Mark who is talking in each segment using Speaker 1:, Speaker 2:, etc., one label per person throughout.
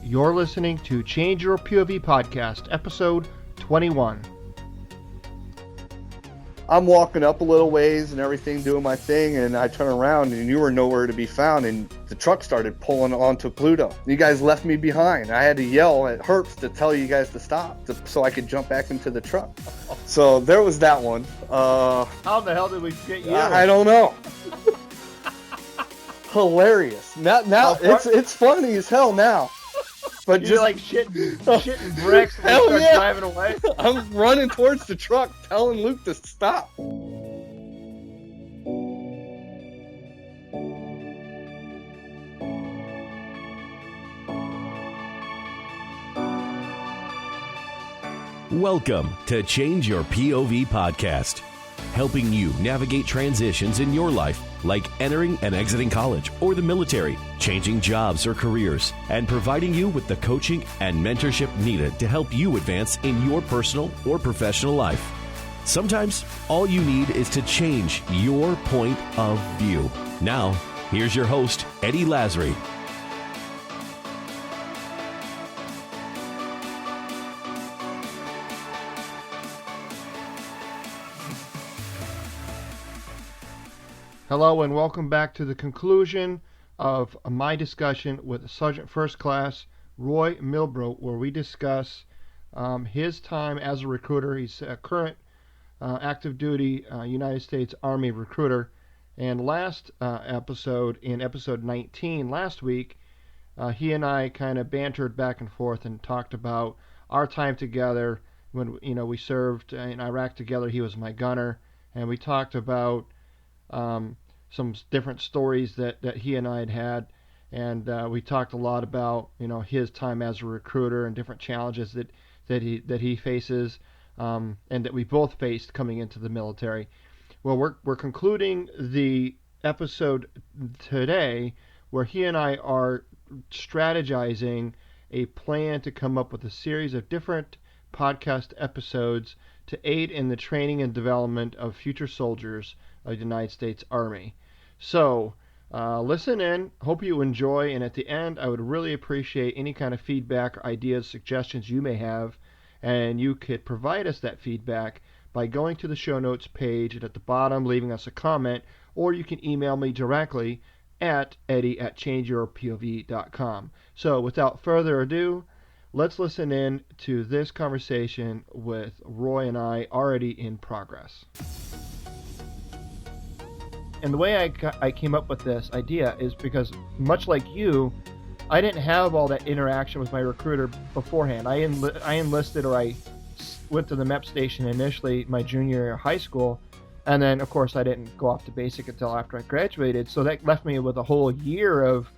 Speaker 1: You're listening to Change Your POV Podcast, episode 21.
Speaker 2: I'm walking up a little ways and everything, doing my thing, and I turn around and you were nowhere to be found, and the truck started pulling onto Pluto. You guys left me behind. I had to yell at Hertz to tell you guys to stop so I could jump back into the truck. So there was that one.
Speaker 1: How the hell did we get you?
Speaker 2: I don't know. Hilarious. Now it's funny as hell now. But
Speaker 1: you're
Speaker 2: just
Speaker 1: like shitting bricks and
Speaker 2: hell
Speaker 1: start
Speaker 2: yeah.
Speaker 1: driving away.
Speaker 2: I'm running towards the truck, telling Luke to stop.
Speaker 3: Welcome to Change Your POV Podcast, helping you navigate transitions in your life, like entering and exiting college or the military, changing jobs or careers, and providing you with the coaching and mentorship needed to help you advance in your personal or professional life. Sometimes all you need is to change your point of view. Now, here's your host, Eddie Lazary.
Speaker 1: Hello and welcome back to the conclusion of my discussion with Sergeant First Class Roy Milbrow, where we discuss his time as a recruiter. He's a current active duty United States Army recruiter. And last episode, in episode 19 last week, he and I kind of bantered back and forth and talked about our time together when we served in Iraq together. He was my gunner, and we talked about some different stories that he and I had, and we talked a lot about his time as a recruiter and different challenges that he faces, and that we both faced coming into the military. Well, we're concluding the episode today where he and I are strategizing a plan to come up with a series of different podcast episodes to aid in the training and development of future soldiers of the United States Army. So listen in, hope you enjoy, and at the end I would really appreciate any kind of feedback, ideas, suggestions you may have, and you could provide us that feedback by going to the show notes page and at the bottom leaving us a comment, or you can email me directly at eddie@changeyourpov.com. So without further ado, let's listen in to this conversation with Roy and I, already in progress. And the way I came up with this idea is because, much like you, I didn't have all that interaction with my recruiter beforehand. I enlisted, or I went to the MEP station initially my junior year of high school, and then of course I didn't go off to basic until after I graduated. So that left me with a whole year of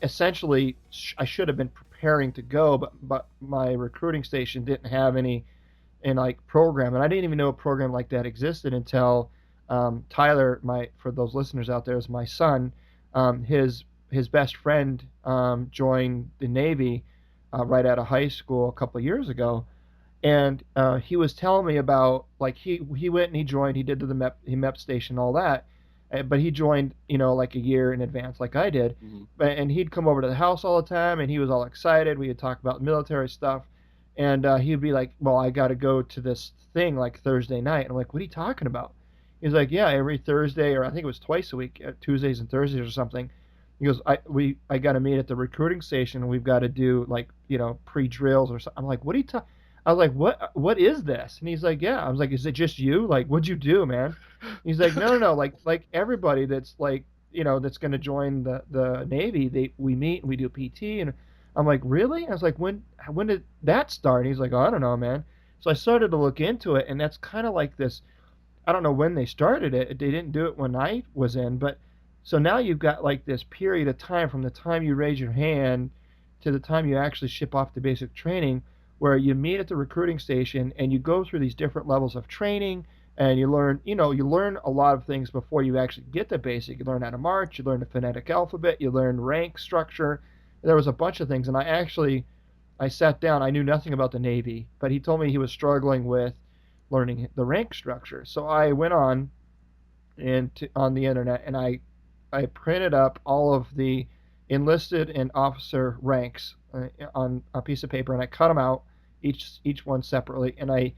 Speaker 1: essentially I should have been preparing to go, but my recruiting station didn't have any program, and I didn't even know a program like that existed until Tyler, for those listeners out there, is my son. His best friend joined the Navy right out of high school a couple of years ago, and he was telling me about he went and he joined. He did the MEP station, all that, but he joined a year in advance like I did. Mm-hmm. And he'd come over to the house all the time, and he was all excited. We would talk about military stuff, and he'd be like, "Well, I got to go to this thing Thursday night." And I'm like, "What are you talking about?" He's like, "Yeah, every Thursday, or I think it was twice a week, Tuesdays and Thursdays or something." He goes, I got to meet at the recruiting station, and we've got to do pre-drills or something. I'm like, "What are you talking?" I was like, "What is this?" And he's like, "Yeah." I was like, "Is it just you? What'd you do, man?" He's like, "No, like everybody that's that's going to join the Navy, we meet and we do PT." And I'm like, "Really?" I was like, when did that start?" And he's like, "Oh, I don't know, man." So I started to look into it, and that's kind of like this. I don't know when they started it. They didn't do it when I was in, but so now you've got this period of time from the time you raise your hand to the time you actually ship off to basic training, where you meet at the recruiting station and you go through these different levels of training, and you learn a lot of things before you actually get to basic. You learn how to march, you learn the phonetic alphabet, you learn rank structure. There was a bunch of things, and I sat down. I knew nothing about the Navy, but he told me he was struggling with learning the rank structure. So I went on on the internet, and I printed up all of the enlisted and officer ranks on a piece of paper, and I cut them out, each one separately, and I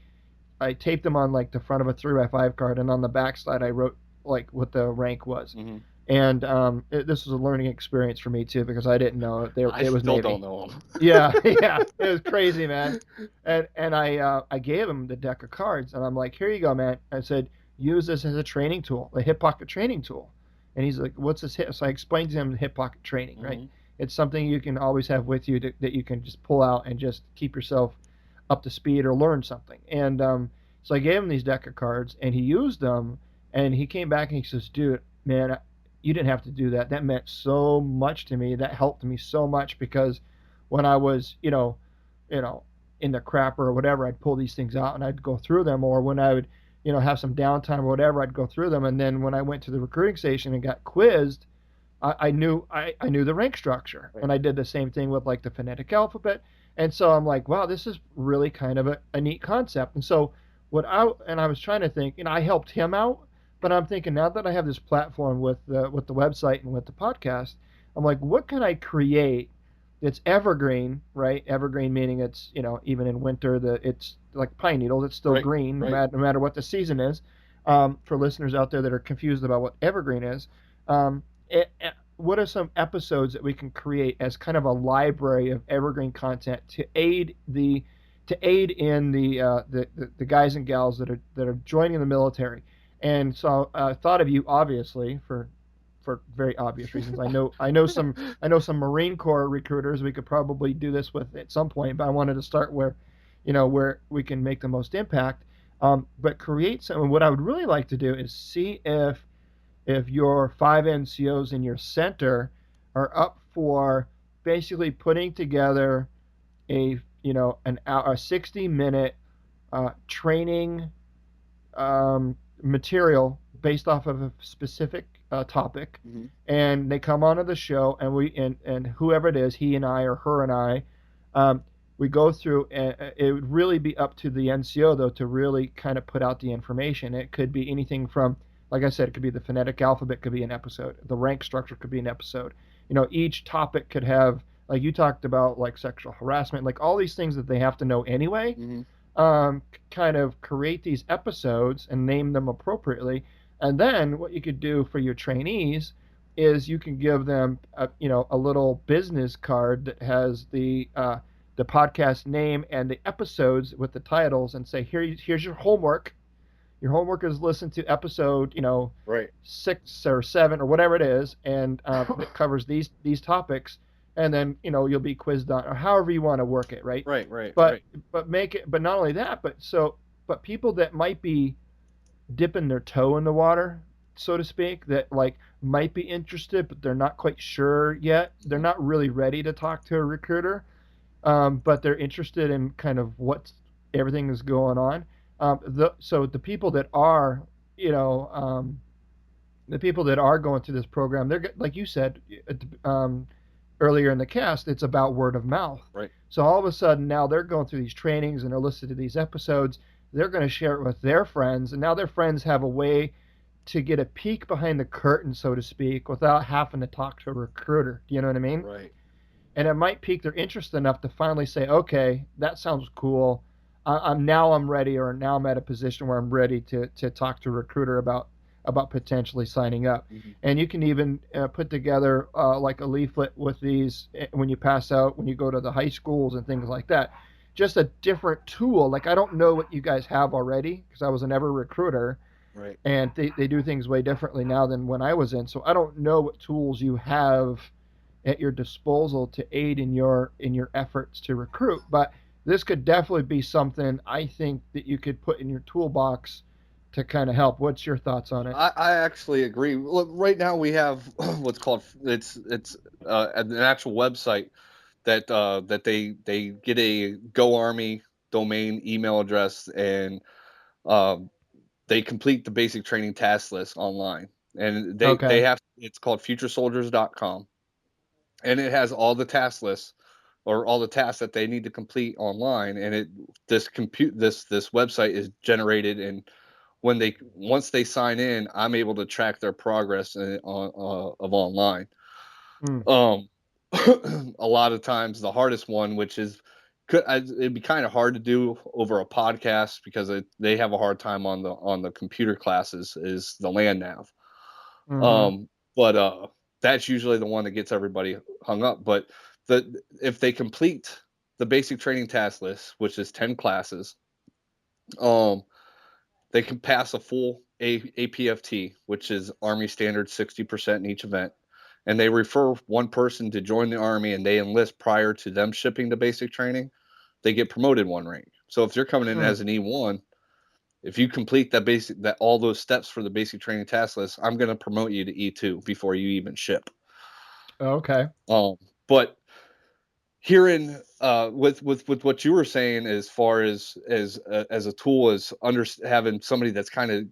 Speaker 1: taped them on like the front of a 3x5 card, and on the back side I wrote like what the rank was.
Speaker 2: Mm-hmm.
Speaker 1: And this was a learning experience for me too, because I didn't know
Speaker 2: I
Speaker 1: it was
Speaker 2: still
Speaker 1: Navy.
Speaker 2: don't know them.
Speaker 1: Yeah, yeah, it was crazy, man. And I gave him the deck of cards, and I'm like, here you go, man. I said, use this as a training tool, a hip pocket training tool. And he's like, what's this hip? So I explained to him the hip pocket training, right?
Speaker 2: Mm-hmm.
Speaker 1: It's something you can always have with you that you can just pull out and just keep yourself up to speed or learn something. And so I gave him these deck of cards, and he used them, and he came back and he says, dude, man, you didn't have to do that. That meant so much to me. That helped me so much, because when I was, in the crapper or whatever, I'd pull these things out and I'd go through them. Or when I would, have some downtime or whatever, I'd go through them. And then when I went to the recruiting station and got quizzed, I knew the rank structure,
Speaker 2: Right.
Speaker 1: and I did the same thing with like the phonetic alphabet. And so I'm like, wow, this is really kind of a neat concept. And so I was trying to think, I helped him out, but I'm thinking, now that I have this platform with the website and with the podcast, I'm like, what can I create that's evergreen, right? Evergreen meaning it's, even in winter, it's like pine needles, it's still
Speaker 2: Right,
Speaker 1: green
Speaker 2: right.
Speaker 1: no matter what the season is. For listeners out there that are confused about what evergreen is, what are some episodes that we can create as kind of a library of evergreen content to aid in the guys and gals that are joining the military? And so I thought of you, obviously, for very obvious reasons. I know some Marine Corps recruiters we could probably do this with at some point, but I wanted to start where we can make the most impact. But create some. What I would really like to do is see if your 5 NCOs in your center are up for basically putting together a 60-minute training material based off of a specific topic.
Speaker 2: Mm-hmm.
Speaker 1: And they come onto the show, and whoever it is, he and I or her and I, we go through, and it would really be up to the NCO though to really kind of put out the information. It could be anything from, like I said, it could be the phonetic alphabet could be an episode, the rank structure could be an episode. Each topic could have, like you talked about, like sexual harassment, like all these things that they have to know anyway.
Speaker 2: Mm-hmm.
Speaker 1: Kind of create these episodes and name them appropriately. And then what you could do for your trainees is you can give them a little business card that has the podcast name and the episodes with the titles, and say, here's your homework. Your homework is listen to episode
Speaker 2: Right.
Speaker 1: 6 or 7 or whatever it is, and it covers these topics, and then you'll be quizzed on, or however you want to work it, right?
Speaker 2: Right.
Speaker 1: But make it, but not only that, but people that might be dipping their toe in the water, so to speak, that like might be interested but they're not quite sure yet, they're not really ready to talk to a recruiter, but they're interested in kind of what everything is going on. So the people that are going through this program, they're, like you said, earlier in the cast, it's about word of mouth.
Speaker 2: Right.
Speaker 1: So all of a sudden now they're going through these trainings and they're listening to these episodes. They're going to share it with their friends, and now their friends have a way to get a peek behind the curtain, so to speak, without having to talk to a recruiter. Do you know what I mean?
Speaker 2: Right.
Speaker 1: And it might pique their interest enough to finally say, okay, that sounds cool. I'm ready, or now I'm at a position where I'm ready to talk to a recruiter about potentially signing up.
Speaker 2: Mm-hmm.
Speaker 1: And you can even put together like a leaflet with these when you pass out, when you go to the high schools and things like that. Just a different tool. Like, I don't know what you guys have already, because I was never a recruiter.
Speaker 2: Right.
Speaker 1: And they do things way differently now than when I was in. So I don't know what tools you have at your disposal to aid in your efforts to recruit. But this could definitely be something I think that you could put in your toolbox to kind of help. What's your thoughts on it?
Speaker 2: I actually agree. Look, right now we have what's called it's an actual website that they get a Go Army domain email address, and they complete the basic training task list online, and they have, it's called futuresoldiers.com, and it has all the task lists, or all the tasks that they need to complete online, and this website is generated, and once they sign in, I'm able to track their progress of online.
Speaker 1: Mm.
Speaker 2: a lot of times the hardest one, which is it'd be kind of hard to do over a podcast because they have a hard time on the computer classes, is the land nav.
Speaker 1: Mm-hmm.
Speaker 2: But that's usually the one that gets everybody hung up. But if they complete the basic training task list, which is 10 classes, um, they can pass a full APFT, which is Army standard 60% in each event. And they refer one person to join the Army and they enlist prior to them shipping the basic training, they get promoted one rank. So if you're coming in as an E1, if you complete that all those steps for the basic training task list, I'm going to promote you to E2 before you even ship.
Speaker 1: Okay.
Speaker 2: But hearing with what you were saying, as far as a tool, as having somebody that's kind of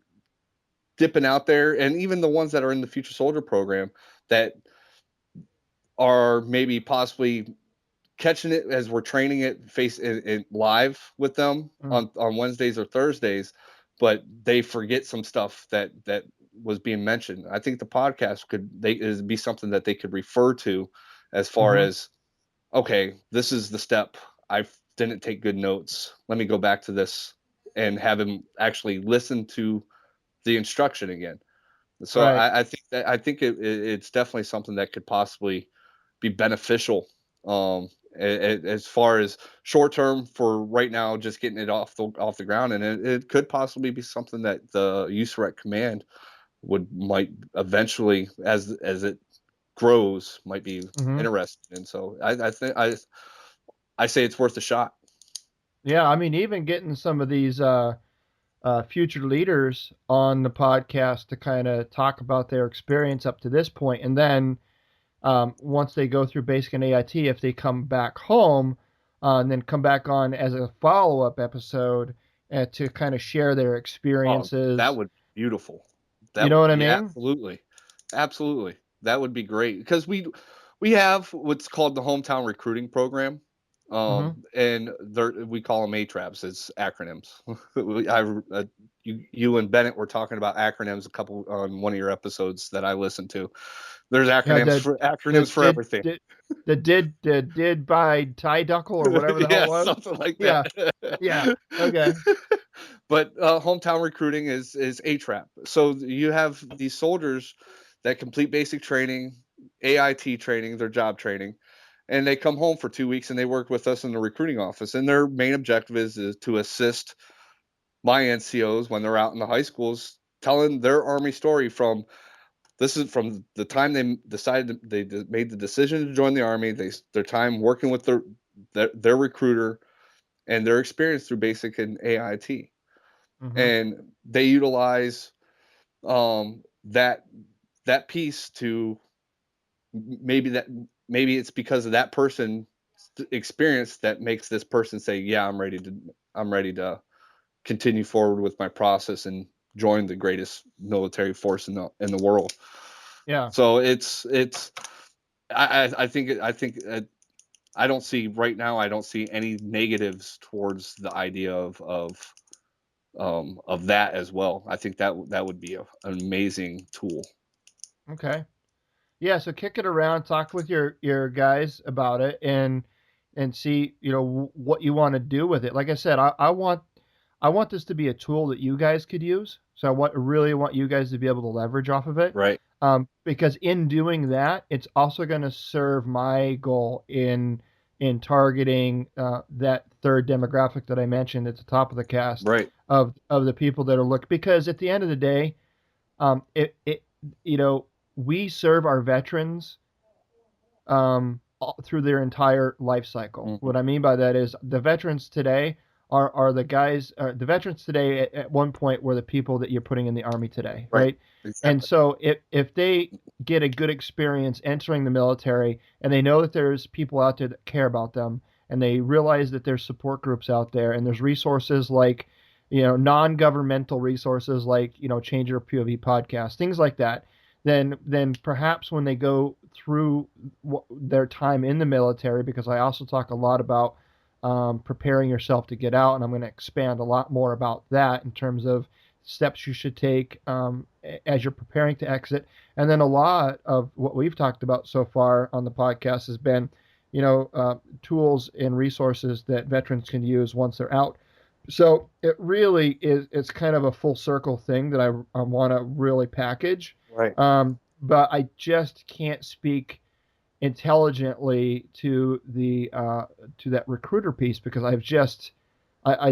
Speaker 2: dipping out there, and even the ones that are in the Future Soldier program that are maybe possibly catching it as we're training it face in live with them on Wednesdays or Thursdays, but they forget some stuff that was being mentioned. I think the podcast could be something that they could refer to, as far as, okay, this is the step. I didn't take good notes. Let me go back to this and have him actually listen to the instruction again. So
Speaker 1: Right.
Speaker 2: I think it's definitely something that could possibly be beneficial, as far as short term for right now, just getting it off the ground, and it could possibly be something that the USREC command might eventually, as it grows, might be
Speaker 1: Mm-hmm.
Speaker 2: interested in. So I think I say it's worth a shot.
Speaker 1: Yeah, I mean, even getting some of these future leaders on the podcast to kind of talk about their experience up to this point, and then once they go through basic and AIT, if they come back home, and then come back on as a follow-up episode to kind of share their
Speaker 2: Oh, that
Speaker 1: experiences.
Speaker 2: would be beautiful.
Speaker 1: You
Speaker 2: That
Speaker 1: know
Speaker 2: would
Speaker 1: what I
Speaker 2: be
Speaker 1: mean?
Speaker 2: absolutely. That would be great, because we have what's called the hometown recruiting program,
Speaker 1: Mm-hmm.
Speaker 2: and we call them ATRAPs. It's acronyms. You and Bennett were talking about acronyms a couple on one of your episodes that I listened to. There's
Speaker 1: Yeah,
Speaker 2: acronyms for everything.
Speaker 1: did by Ty Duckle or whatever the hell
Speaker 2: Yeah,
Speaker 1: it was.
Speaker 2: something like
Speaker 1: Yeah,
Speaker 2: that.
Speaker 1: yeah, okay.
Speaker 2: But hometown recruiting is ATRAP. So you have these soldiers that complete basic training, AIT training, their job training, and they come home for 2 weeks and they work with us in the recruiting office. And their main objective is to assist my NCOs when they're out in the high schools, telling their Army story from the time they made the decision to join the Army, their time working with their recruiter, and their experience through basic and AIT.
Speaker 1: Mm-hmm.
Speaker 2: And they utilize that piece to maybe it's because of that person's experience that makes this person say, yeah, I'm ready to continue forward with my process and join the greatest military force in the world.
Speaker 1: Yeah.
Speaker 2: So I think I don't see right now, I don't see any negatives towards the idea of that as well. I think that would be an amazing tool.
Speaker 1: Okay. Yeah, so kick it around, talk with your guys about it, and see what you want to do with it. Like I said, I want this to be a tool that you guys could use. So really want you guys to be able to leverage off of it.
Speaker 2: Right.
Speaker 1: Because in doing that, it's also going to serve my goal in targeting that third demographic that I mentioned at the top of the cast
Speaker 2: Right.
Speaker 1: of the people that are looking. Because at the end of the day, it you know we serve our veterans through their entire life cycle.
Speaker 2: Mm-hmm.
Speaker 1: What I mean by that is the veterans today are the guys. The veterans today at one point were the people that you're putting in the Army today, right?
Speaker 2: Exactly.
Speaker 1: And so if they get a good experience entering the military and they know that there's people out there that care about them and they realize that there's support groups out there and there's resources like non-governmental resources like Change Your POV podcast, things like that, then perhaps when they go through their time in the military, because I also talk a lot about preparing yourself to get out, and I'm going to expand a lot more about that in terms of steps you should take as you're preparing to exit. And then a lot of what we've talked about so far on the podcast has been, tools and resources that veterans can use once they're out. So it really is, it's kind of a full circle thing that I want to really package.
Speaker 2: Right.
Speaker 1: But I just can't speak intelligently to that recruiter piece because I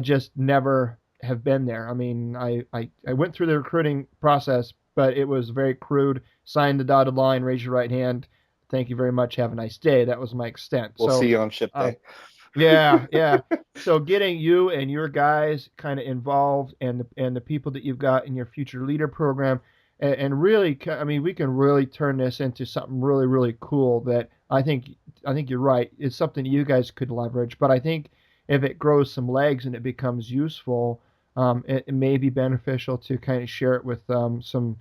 Speaker 1: just never have been there. I mean, I went through the recruiting process, but it was very crude. Sign the dotted line, raise your right hand. Thank you very much. Have a nice day. That was my extent.
Speaker 2: We'll
Speaker 1: So,
Speaker 2: see you on ship
Speaker 1: uh,
Speaker 2: day.
Speaker 1: yeah, yeah. So getting you and your guys kind of involved and the people that you've got in your future leader program and really, I mean, we can really turn this into something really, really cool that I think you're right. It's something you guys could leverage, but I think if it grows some legs and it becomes useful, it may be beneficial to kind of share it with some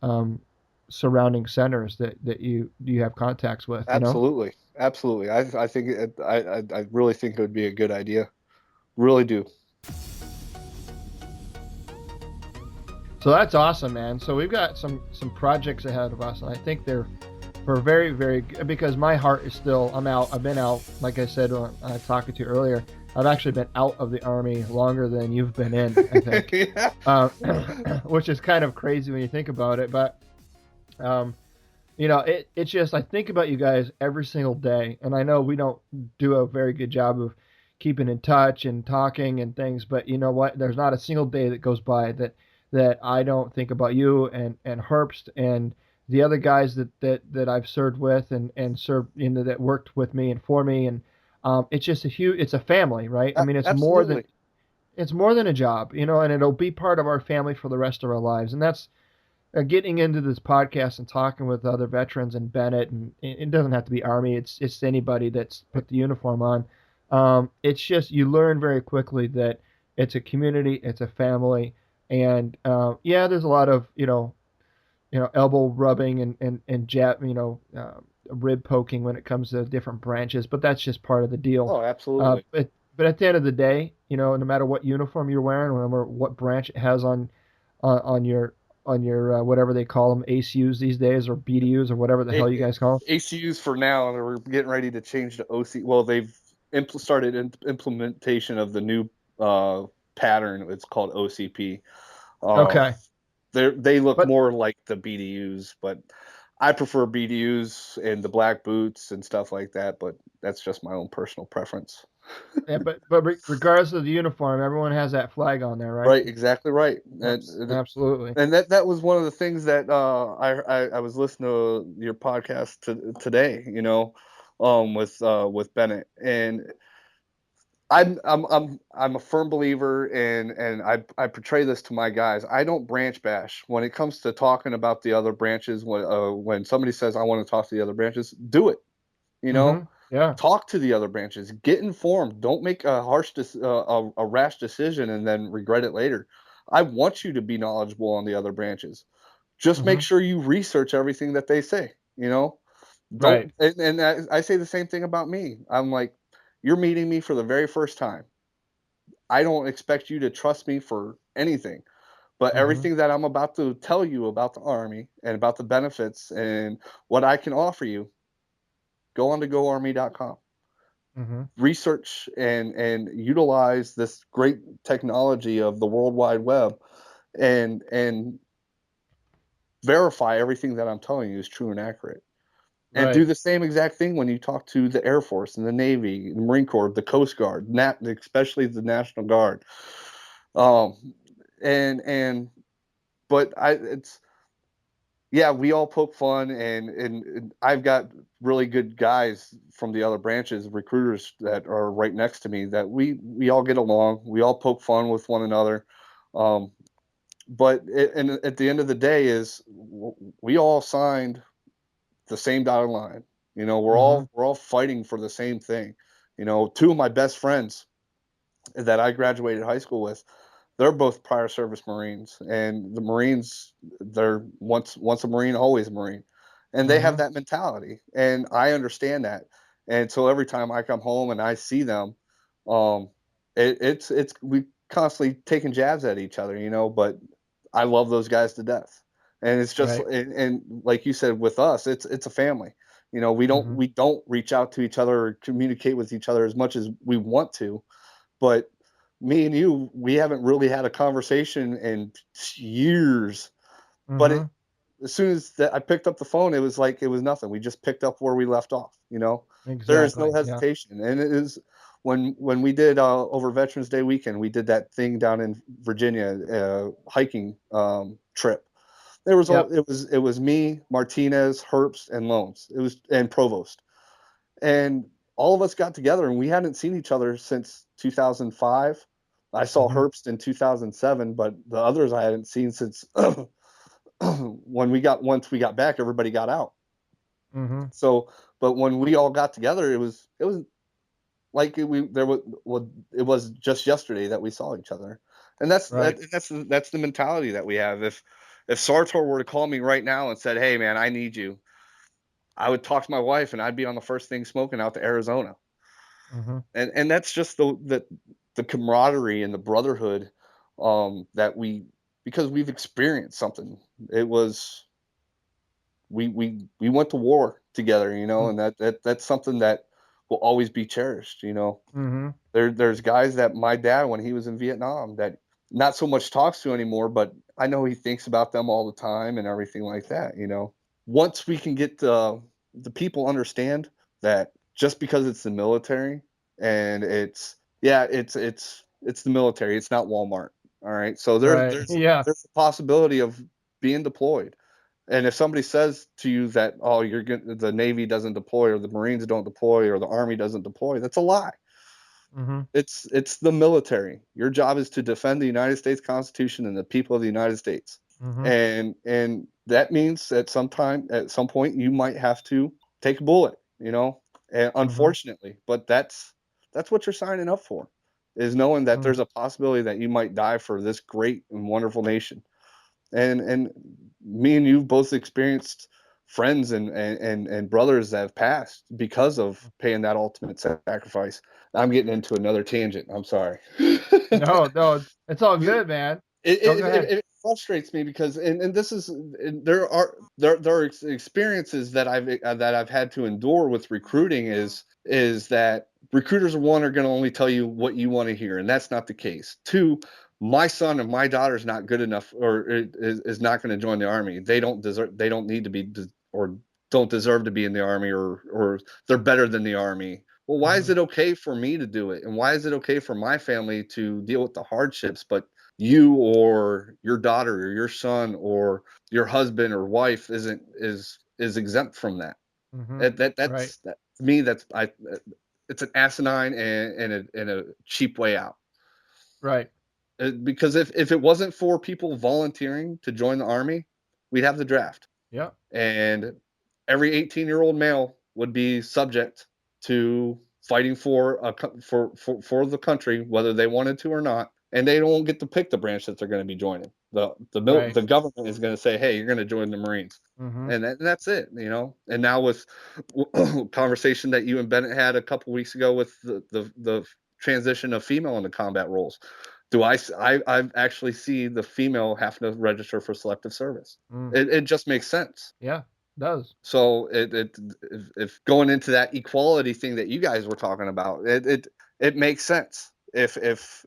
Speaker 1: um, surrounding centers that you have contacts with, you know?
Speaker 2: Absolutely. Absolutely. I think I really think it would be a good idea. Really do.
Speaker 1: So that's awesome, man. So we've got some projects ahead of us, and I think they're for very, very good because my heart is still. I'm out. I've been out, like I said when I talked to you earlier. I've actually been out of the army longer than you've been in. I think,
Speaker 2: Yeah.
Speaker 1: which is kind of crazy when you think about it. But um, it's just I think about you guys every single day, and I know we don't do a very good job of keeping in touch and talking and things, but you know what? There's not a single day that goes by that I don't think about you and Herbst and the other guys that I've served with and served that worked with me and for me and it's just it's a family, right? I mean,
Speaker 2: Absolutely.
Speaker 1: it's more than a job, and it'll be part of our family for the rest of our lives, and that's getting into this podcast and talking with other veterans and Bennett, and it doesn't have to be Army. It's anybody that's put the uniform on. It's just you learn very quickly that it's a community, it's a family, and yeah, there's a lot of elbow rubbing and jab, rib poking when it comes to different branches, but that's just part of the deal.
Speaker 2: Oh, absolutely.
Speaker 1: But at the end of the day, no matter what uniform you're wearing, no matter what branch it has on your whatever they call them ACUs these days or BDUs or whatever the hell you guys call them.
Speaker 2: ACUs for now, and we're getting ready to change to OC. Well, they've started implementation of the new pattern. It's called OCP. Um,
Speaker 1: Okay,
Speaker 2: they look
Speaker 1: but
Speaker 2: more like the BDUs, but I prefer BDUs and the black boots and stuff like that. But that's just my own personal preference.
Speaker 1: yeah, regardless of the uniform, everyone has that flag on there, right?
Speaker 2: Right, exactly right.
Speaker 1: Absolutely.
Speaker 2: And that was one of the things that I was listening to your podcast today, with Bennett, and I'm a firm believer and I portray this to my guys. I don't branch bash when it comes to talking about the other branches. When somebody says I want to talk to the other branches, do it. You know,
Speaker 1: Mm-hmm. Yeah.
Speaker 2: talk to the other branches, get informed. Don't make a a rash decision and then regret it later. I want you to be knowledgeable on the other branches. Just make
Speaker 1: Mm-hmm.
Speaker 2: sure you research everything that they say.
Speaker 1: Right.
Speaker 2: Don't and I say the same thing about me. I'm like, you're meeting me for the very first time. I don't expect you to trust me for anything, but
Speaker 1: Mm-hmm.
Speaker 2: everything that I'm about to tell you about the Army and about the benefits and what I can offer you, go on to goarmy.com.
Speaker 1: Mm-hmm.
Speaker 2: Research and utilize this great technology of the World Wide Web and verify everything that I'm telling you is true and accurate. And do
Speaker 1: Right.
Speaker 2: the same exact thing when you talk to the Air Force and the Navy, the Marine Corps, the Coast Guard, especially the National Guard. Um, and but it's yeah, we all poke fun, and I've got really good guys from the other branches, recruiters that are right next to me that we all get along. We all poke fun with one another. Um, and at the end of the day, is we all signed the same dotted line.
Speaker 1: Mm-hmm.
Speaker 2: We're all fighting for the same thing. Two of my best friends that I graduated high school with, they're both prior service Marines, and the Marines, they're once a Marine, always a Marine, and they have
Speaker 1: Mm-hmm.
Speaker 2: that mentality, and I understand that. And so every time I come home and I see them, um, it's we constantly taking jabs at each other, but I love those guys to death. And it's just,
Speaker 1: Right.
Speaker 2: and like you said, with us, it's a family. You know,
Speaker 1: Mhm.
Speaker 2: we don't reach out to each other or communicate with each other as much as we want to, but me and you, we haven't really had a conversation in years. But
Speaker 1: Mhm.
Speaker 2: as soon as I picked up the phone, it was like it was nothing. We just picked up where we left off. You know, there is no
Speaker 1: Exactly. Yeah.
Speaker 2: hesitation, and it is when we did over Veterans Day weekend, we did that thing down in Virginia, hiking trip. There was
Speaker 1: Yep.
Speaker 2: all it was me, Martinez, Herbst, and Loans. It was and Provost, and all of us got together, and we hadn't seen each other since 2005. I saw
Speaker 1: Mhm.
Speaker 2: Herbst in 2007, but the others I hadn't seen since once we got back, everybody got out.
Speaker 1: Mhm.
Speaker 2: So, but when we all got together, it was like it was just yesterday that we saw each other, and
Speaker 1: Right.
Speaker 2: that's the mentality that we have. If Sartor were to call me right now and said, "Hey, man, I need you," I would talk to my wife, and I'd be on the first thing smoking out to Arizona.
Speaker 1: Mhm.
Speaker 2: And that's just the camaraderie and the brotherhood that because we've experienced something. It was we went to war together, you know,
Speaker 1: Mm.
Speaker 2: and that's something that will always be cherished, you know.
Speaker 1: Mhm.
Speaker 2: There's guys that my dad, when he was in Vietnam, that not so much talks to anymore, but I know he thinks about them all the time and everything like that, you know. Once we can get the people understand that just because it's the military and it's the military, it's not Walmart. All right. So
Speaker 1: Right. Yeah.
Speaker 2: there's a possibility of being deployed. And if somebody says to you that, oh, the Navy doesn't deploy or the Marines don't deploy or the Army doesn't deploy, that's a lie.
Speaker 1: Mhm.
Speaker 2: It's the military. Your job is to defend the United States Constitution and the people of the United States.
Speaker 1: Mhm.
Speaker 2: And that means at some point you might have to take a bullet, you know. And
Speaker 1: Mhm.
Speaker 2: unfortunately, but that's what you're signing up for, is knowing that
Speaker 1: Mm.
Speaker 2: there's a possibility that you might die for this great and wonderful nation. And me and you both experienced friends and brothers that have passed because of paying that ultimate sacrifice. I'm getting into another tangent. I'm sorry.
Speaker 1: No, no, it's all good, man.
Speaker 2: it,
Speaker 1: No, go
Speaker 2: it, it,
Speaker 1: ahead.
Speaker 2: it frustrates me because and this is there are experiences that I've had to endure with recruiting is that recruiters, one, are going to only tell you what you want to hear, and that's not the case. Two, my son and my daughter is not good enough or is not going to join the army. They don't need to be or don't deserve to be in the army, or they're better than the army. Well, why is
Speaker 1: Mhm.
Speaker 2: it okay for me to do it, and why is it okay for my family to deal with the hardships, but you or your daughter or your son or your husband or wife is exempt from that?
Speaker 1: Mhm. Right.
Speaker 2: That to me, it's an asinine and a cheap way out.
Speaker 1: Right.
Speaker 2: Because if it wasn't for people volunteering to join the army, we'd have the draft,
Speaker 1: Yep.
Speaker 2: and every 18-year-old male would be subject to fighting for the country, whether they wanted to or not, and they don't get to pick the branch that they're going to be joining.
Speaker 1: Right.
Speaker 2: The government is going to say, "Hey, you're going to join the Marines."
Speaker 1: Mhm.
Speaker 2: And that's it, you know. And now with conversation that you and Bennett had a couple weeks ago with the transition of female into combat roles, I've actually see the female having to register for selective service.
Speaker 1: Mm.
Speaker 2: It just makes sense.
Speaker 1: Yeah. Does.
Speaker 2: So if going into that equality thing that you guys were talking about, it makes sense. If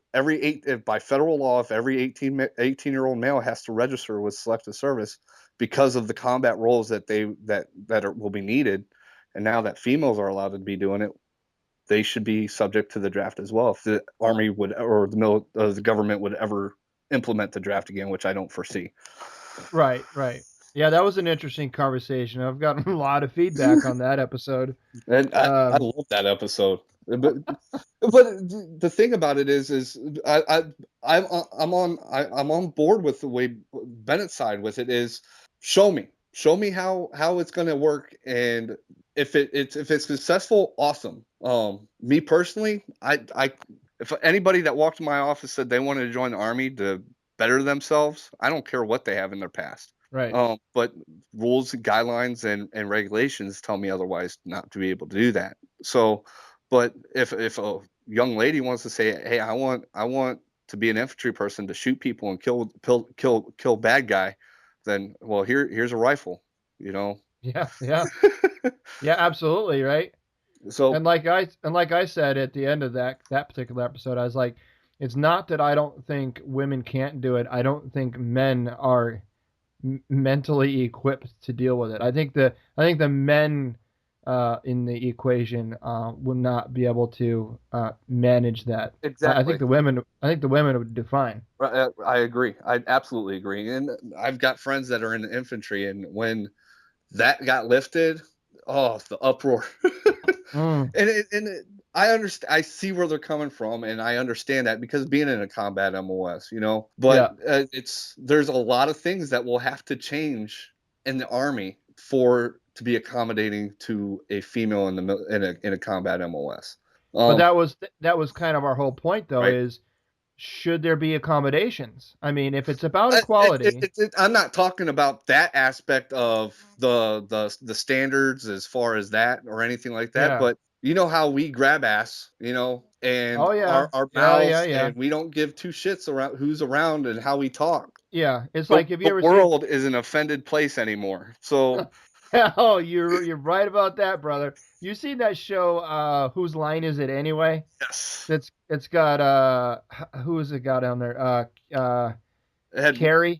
Speaker 2: by federal law, if every 18-year-old male has to register with selective service because of the combat roles will be needed, and now that females are allowed to be doing it, they should be subject to the draft as well. If the army would or the government would ever implement the draft again, which I don't foresee.
Speaker 1: Right. Right. Yeah, that was an interesting conversation. I've gotten a lot of feedback on that episode.
Speaker 2: And I
Speaker 1: Um,
Speaker 2: love that episode. But the thing about it is I, I I'm on board with the way Bennett's side with it is. Show me how it's going to work, and if it's successful, awesome. Me personally, I if anybody that walked in my office said they wanted to join the army to better themselves, I don't care what they have in their past.
Speaker 1: right.
Speaker 2: But rules, guidelines, and regulations tell me otherwise, not to be able to do that. So, but if a young lady wants to say, "Hey, I want to be an infantry person to shoot people and kill bad guy, then well here's a rifle, you know.
Speaker 1: Yeah, yeah, yeah, absolutely, right.
Speaker 2: So
Speaker 1: And like I said at the end of that particular episode, I was like, it's not that I don't think women can't do it. I don't think men are mentally equipped to deal with it. I think the men in the equation will not be able to manage that. I think
Speaker 2: exactly.
Speaker 1: the women. I think the women would do fine.
Speaker 2: I agree. I absolutely agree. And I've got friends that are in the infantry, and when that got lifted, oh, the uproar.
Speaker 1: Mm,
Speaker 2: I understand. I see where they're coming from, and I understand that because being in a combat MOS, you know.
Speaker 1: yeah,
Speaker 2: But there's a lot of things that will have to change in the army for to be accommodating to a female in a combat MOS.
Speaker 1: but
Speaker 2: Um,
Speaker 1: that was kind of our whole point, though,
Speaker 2: right.
Speaker 1: is should there be accommodations? I mean, if it's about equality,
Speaker 2: I'm not talking about that aspect of the standards as far as that or anything like that,
Speaker 1: yeah.
Speaker 2: but you know how we grab ass, you know, and
Speaker 1: Oh yeah,
Speaker 2: our
Speaker 1: yeah, yeah,
Speaker 2: mouths,
Speaker 1: yeah,
Speaker 2: and we don't give two shits around who's around and how we talk.
Speaker 1: yeah. It's
Speaker 2: The,
Speaker 1: like, have you
Speaker 2: the
Speaker 1: ever seen?
Speaker 2: world is an offended place anymore. So
Speaker 1: Oh, you're right about that, brother. You seen that show? Whose line is it anyway?
Speaker 2: yes,
Speaker 1: It's got who is it got on there?
Speaker 2: it had
Speaker 1: Carrie.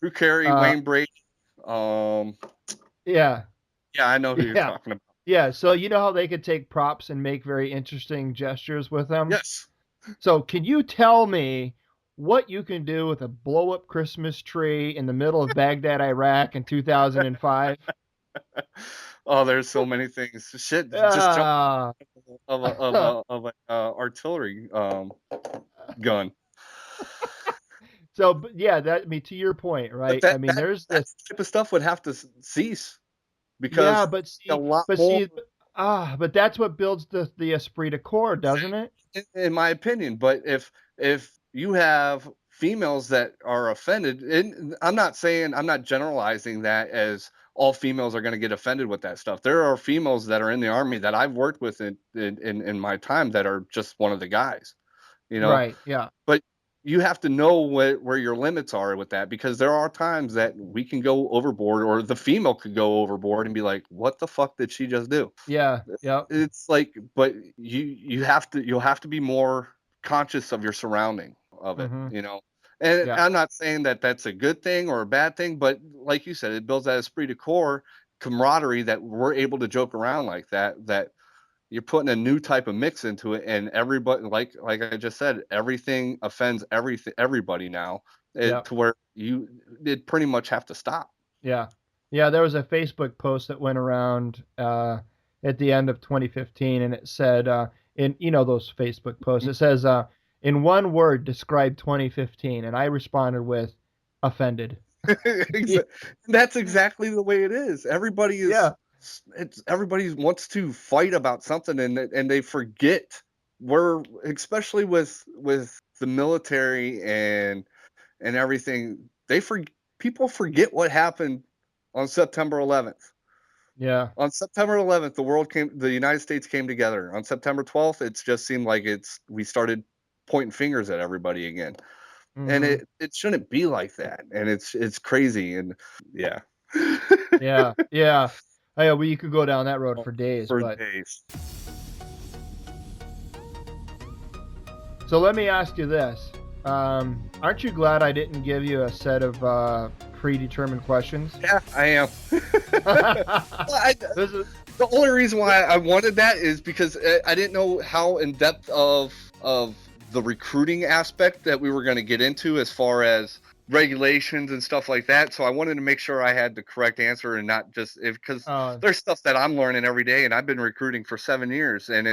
Speaker 2: Drew Carey,
Speaker 1: Uh,
Speaker 2: Wayne Brady. Um,
Speaker 1: yeah,
Speaker 2: yeah, I know who you're
Speaker 1: yeah,
Speaker 2: talking about.
Speaker 1: yeah. So you know how they could take props and make very interesting gestures with them.
Speaker 2: Yes.
Speaker 1: So can you tell me what you can do with a blow up Christmas tree in the middle of Baghdad, Iraq in 2005?
Speaker 2: Oh, there's so many things. Shit, just jump
Speaker 1: Ah.
Speaker 2: of a artillery gun.
Speaker 1: So, but yeah, that I mean, to your point,
Speaker 2: But
Speaker 1: right? I
Speaker 2: that
Speaker 1: mean,
Speaker 2: that
Speaker 1: there's
Speaker 2: that
Speaker 1: this.
Speaker 2: type of stuff would have to cease
Speaker 1: Yeah,
Speaker 2: because
Speaker 1: but
Speaker 2: a
Speaker 1: see,
Speaker 2: lot
Speaker 1: but
Speaker 2: more,
Speaker 1: see, but that's what builds the esprit de corps, doesn't it?
Speaker 2: in my opinion. But if you have females that are offended, and I'm not generalizing that as all females are going to get offended with that stuff. There are females that are in the army that I've worked with in my time that are just one of the guys, you know.
Speaker 1: Right. Yeah.
Speaker 2: But you have to know where your limits are with that because there are times that we can go overboard or the female could go overboard and be like, what the fuck did she just do?
Speaker 1: Yeah. Yep.
Speaker 2: It's like, but you'll have to be more conscious of your surrounding of it,
Speaker 1: Mm-hmm.
Speaker 2: you know. And
Speaker 1: Yeah.
Speaker 2: I'm not saying that that's a good thing or a bad thing, but like you said, it builds that esprit de corps camaraderie that we're able to joke around like that you're putting a new type of mix into it, and everybody, like I just said, everything offends everybody now,
Speaker 1: Yep.
Speaker 2: to where you did pretty much have to stop.
Speaker 1: Yeah. Yeah. There was a Facebook post that went around at the end of 2015, and it said, in those Facebook posts, it says, in one word, describe 2015, and I responded with offended.
Speaker 2: That's exactly the way it is.
Speaker 1: Yeah.
Speaker 2: Everybody wants to fight about something, and they forget where, especially with the military and everything, people forget what happened on September 11th.
Speaker 1: Yeah.
Speaker 2: On September 11th, the United States came together. On September 12th, it just seemed like we started pointing fingers at everybody again. And
Speaker 1: Mm-hmm.
Speaker 2: it shouldn't be like that. And it's crazy. And yeah.
Speaker 1: Yeah. Yeah. Oh, yeah. Well, you could go down that road for days,
Speaker 2: For
Speaker 1: but
Speaker 2: days.
Speaker 1: so let me ask you this. Aren't you glad I didn't give you a set of predetermined questions?
Speaker 2: Yeah, I am.
Speaker 1: This is,
Speaker 2: The only reason why I wanted that is because I didn't know how in depth of the recruiting aspect that we were going to get into as far as regulations and stuff like that. So I wanted to make sure I had the correct answer and not just because there's stuff that I'm learning every day, and I've been recruiting for 7 years, and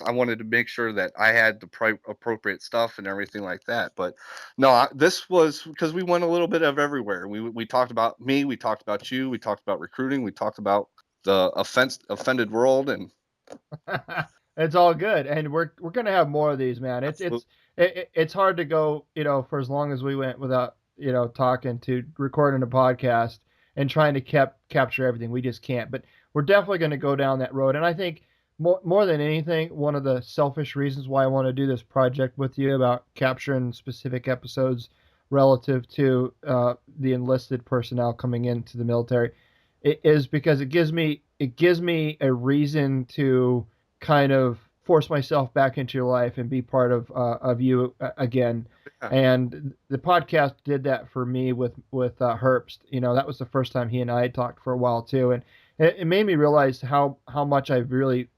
Speaker 2: I wanted to make sure that I had the appropriate stuff and everything like that. But no, this was because we went a little bit of everywhere. We talked about me, we talked about you, we talked about recruiting, we talked about the offended world, and
Speaker 1: it's all good, and we're gonna have more of these, man. It's hard to go, for as long as we went without, talking to recording a podcast and trying to capture everything. We just can't. But we're definitely going to go down that road, and I think more than anything, one of the selfish reasons why I want to do this project with you about capturing specific episodes relative to the enlisted personnel coming into the military is because it gives me a reason to kind of force myself back into your life and be part of you again.
Speaker 2: Yeah.
Speaker 1: And the podcast did that for me with Herbst. You know, that was the first time he and I had talked for a while too, and it made me realize how much I really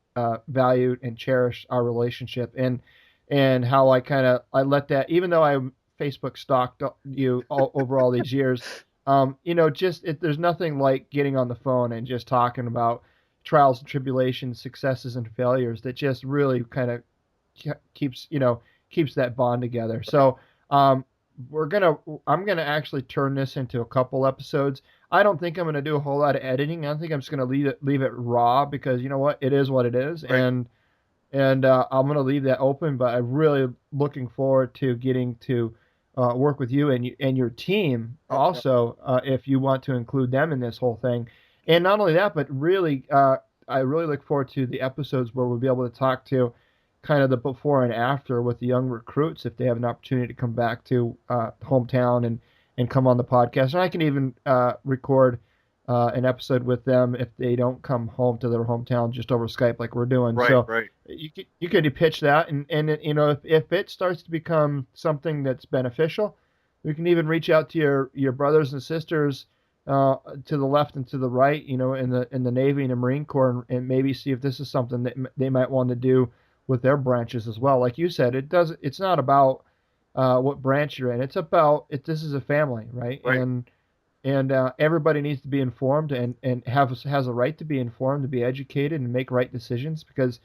Speaker 1: valued and cherished our relationship, and how I let that, even though I Facebook stalked you over all these years. There's nothing like getting on the phone and just talking about trials and tribulations, successes and failures that just really kind of keeps that bond together. So um, I'm gonna actually turn this into a couple episodes. I don't think I'm gonna do a whole lot of editing. I think I'm just gonna leave it raw because you know what it is,
Speaker 2: Right.
Speaker 1: and I'm going to leave that open. But I'm really looking forward to getting to work with you and your team
Speaker 2: Yeah.
Speaker 1: also, if you want to include them in this whole thing. And not only that, but really, I really look forward to the episodes where we'll be able to talk to kind of the before and after with the young recruits if they have an opportunity to come back to hometown and come on the podcast. And I can even record an episode with them if they don't come home to their hometown just over Skype like we're doing.
Speaker 2: Right.
Speaker 1: So
Speaker 2: Right.
Speaker 1: you could pitch that, and if it starts to become something that's beneficial, we can even reach out to your brothers and sisters to the left and to the right, in the Navy and the Marine Corps, and maybe see if this is something that they might want to do with their branches as well. Like you said, it's not about what branch you're in. It's about it. This is a family, right?
Speaker 2: Right.
Speaker 1: And everybody needs to be informed and has a right to be informed, to be educated, and make right decisions because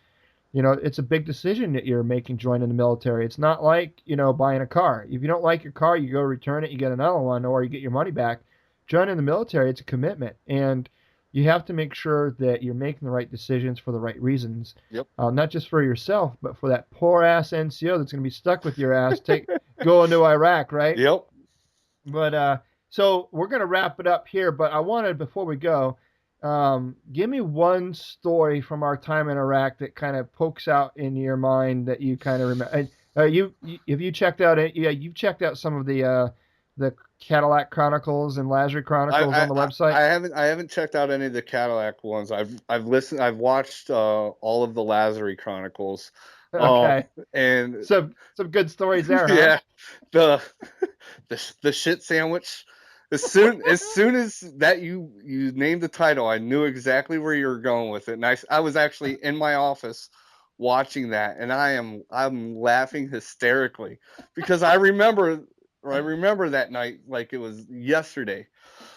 Speaker 1: it's a big decision that you're making joining the military. It's not like buying a car. If you don't like your car, you go return it, you get another one, or you get your money back. Joining the military, it's a commitment, and you have to make sure that you're making the right decisions for the right reasons.
Speaker 2: Yep.
Speaker 1: Not just for yourself, but for that poor ass NCO that's going to be stuck with your ass going to Iraq, right?
Speaker 2: Yep.
Speaker 1: But so we're gonna wrap it up here. But I wanted, before we go, give me one story from our time in Iraq that kind of pokes out in your mind that you kind of remember. Have you checked out it? Yeah, you've checked out some of the Cadillac Chronicles and Lazary Chronicles on the website.
Speaker 2: I haven't checked out any of the Cadillac ones. I've watched all of the Lazary Chronicles.
Speaker 1: Okay,
Speaker 2: And
Speaker 1: some good stories there, huh?
Speaker 2: yeah, the the shit sandwich. As soon as that you named the title, I knew exactly where you were going with it. And I was actually in my office watching that, and I'm laughing hysterically because I remember that night like it was yesterday.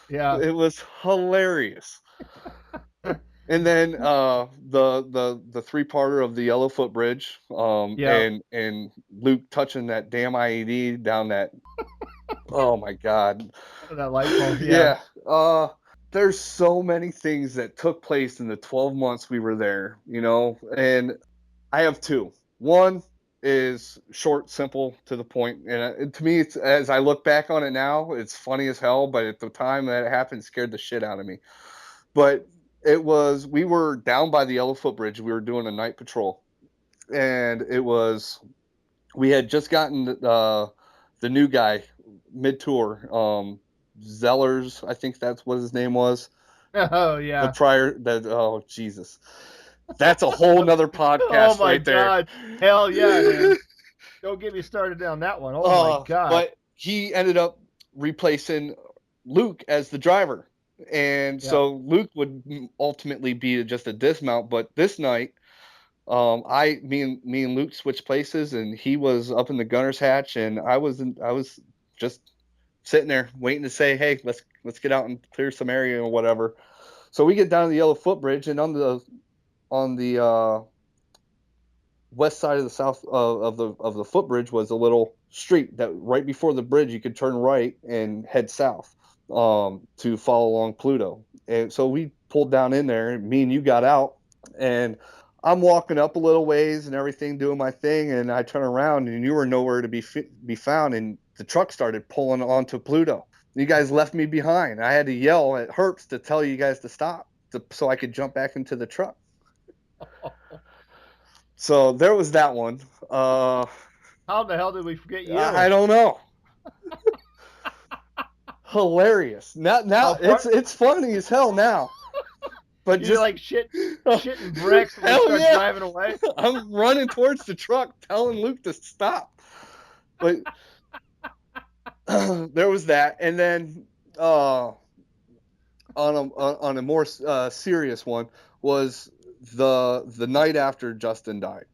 Speaker 1: Yeah.
Speaker 2: It was hilarious. And then the three-parter of the Yellowfoot Bridge,
Speaker 1: Yeah.
Speaker 2: and Luke touching that damn IED down that. Oh my God.
Speaker 1: That light bulb.
Speaker 2: Yeah. There's so many things that took place in the 12 months we were there, and I have two. One is short, simple, to the point, and to me, it's, as I look back on it now, it's funny as hell. But at the time that it happened, it scared the shit out of me. But we were down by the Yellowfoot Bridge. We were doing a night patrol, and we had just gotten the new guy mid-tour, Zellers, I think that's what his name was.
Speaker 1: Oh yeah.
Speaker 2: Oh Jesus, that's a whole nother podcast
Speaker 1: Oh my
Speaker 2: right there.
Speaker 1: God. Hell yeah, man. Don't get me started down that one. Oh my God.
Speaker 2: But he ended up replacing Luke as the driver. And so Luke would ultimately be just a dismount. But this night, me and Luke switched places, and he was up in the gunner's hatch, and I was just sitting there waiting to say, hey, let's get out and clear some area or whatever. So we get down to the Yellowfoot Bridge, and on the west side of the south of the footbridge was a little street that right before the bridge you could turn right and head south to follow along Pluto. And so we pulled down in there, and me and you got out, and I'm walking up a little ways and everything, doing my thing, and I turn around and you were nowhere to be found, and the truck started pulling onto Pluto. You guys left me behind. I had to yell at Herbst to tell you guys to stop so I could jump back into the truck. So there was that one.
Speaker 1: How the hell did we forget you?
Speaker 2: I don't know. Hilarious. Now
Speaker 1: How far?
Speaker 2: it's funny as hell now. But
Speaker 1: You
Speaker 2: just
Speaker 1: like shitting bricks and we
Speaker 2: hell
Speaker 1: start
Speaker 2: yeah.
Speaker 1: driving away.
Speaker 2: I'm running towards the truck, telling Luke to stop. But there was that, and then on a more serious one was the night after Justin died.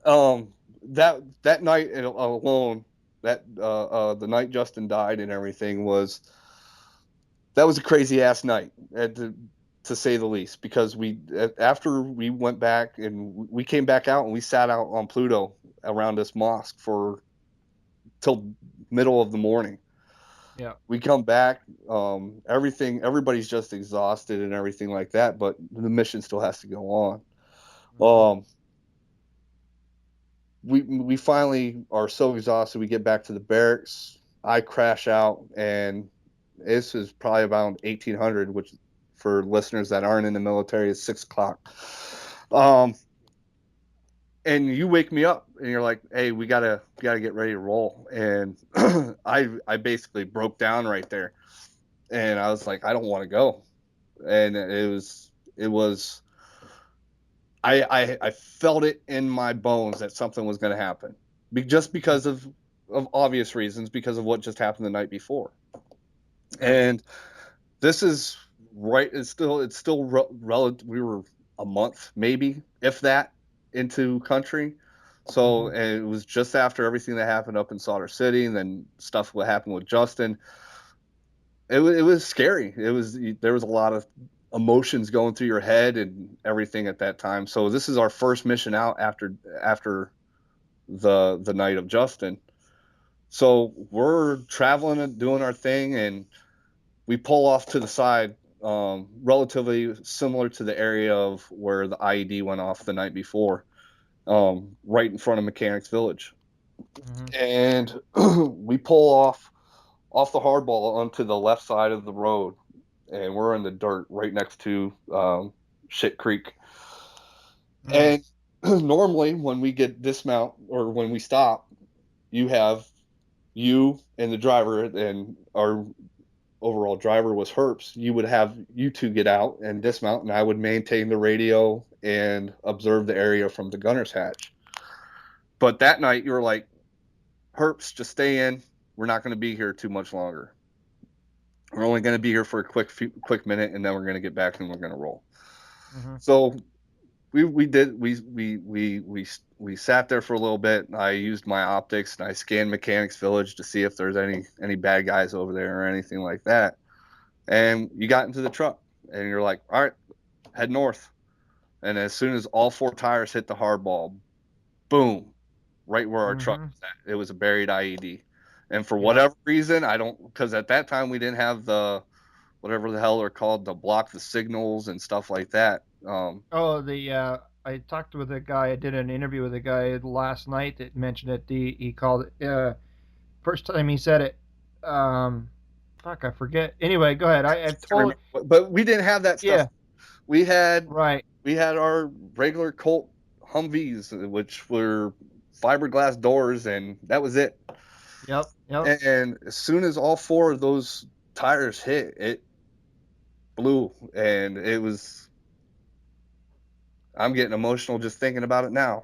Speaker 2: Um, that night alone, the night Justin died and everything that was a crazy ass night, to say the least. Because after we went back and we came back out and we sat out on Pluto around this mosque for till middle of the morning.
Speaker 1: Yeah.
Speaker 2: We come back, everybody's just exhausted and everything like that, but the mission still has to go on. We finally are so exhausted. We get back to the barracks. I crash out, and this is probably about 1800, which for listeners that aren't in the military is 6 o'clock. And you wake me up, and you're like, "Hey, we gotta get ready to roll." And I basically broke down right there, and I was like, "I don't want to go." And it was I felt it in my bones that something was going to happen, just because of obvious reasons, because of what just happened the night before. And this is right. It's still relative. We were a month, maybe, if that, into country. So and it was just after everything that happened up in Solder City, and then stuff what happened with Justin. It was scary. There was a lot of emotions going through your head and everything at that time. So this is our first mission out after the night of Justin. So we're traveling and doing our thing, and we pull off to the side, relatively similar to the area of where the IED went off the night before, right in front of Mechanics Village. And we pull off the hardball onto the left side of the road, and we're in the dirt right next to Shit Creek. And normally, when we get dismount or when we stop, you have you and the driver, and our overall driver was Herps. You would have you two get out and dismount, and I would maintain the radio and observe the area from the gunner's hatch. But that night, you were like, Herps, just stay in. We're not going to be here too much longer. We're only going to be here for a quick minute, and then we're going to get back and we're going to roll. So we sat there for a little bit. I used my optics and I scanned Mechanics Village to see if there's any bad guys over there or anything like that. And you got into the truck, and you're like, all right, head north. And as soon as all four tires hit the hardball, boom, right where our truck was at. It was a buried IED. And for whatever reason, because at that time we didn't have the, whatever the hell they're called, to block the signals and stuff like that.
Speaker 1: I talked with a guy. I did an interview with a guy last night that mentioned it. He called it first time he said it. Fuck, I forget. Anyway, go ahead. I've told.
Speaker 2: But we didn't have that stuff.
Speaker 1: Yeah.
Speaker 2: We had
Speaker 1: Right.
Speaker 2: We had our regular Colt Humvees, which were fiberglass doors, and that was it.
Speaker 1: Yep.
Speaker 2: And as soon as all four of those tires hit, it blew, and it was. I'm getting emotional just thinking about it now,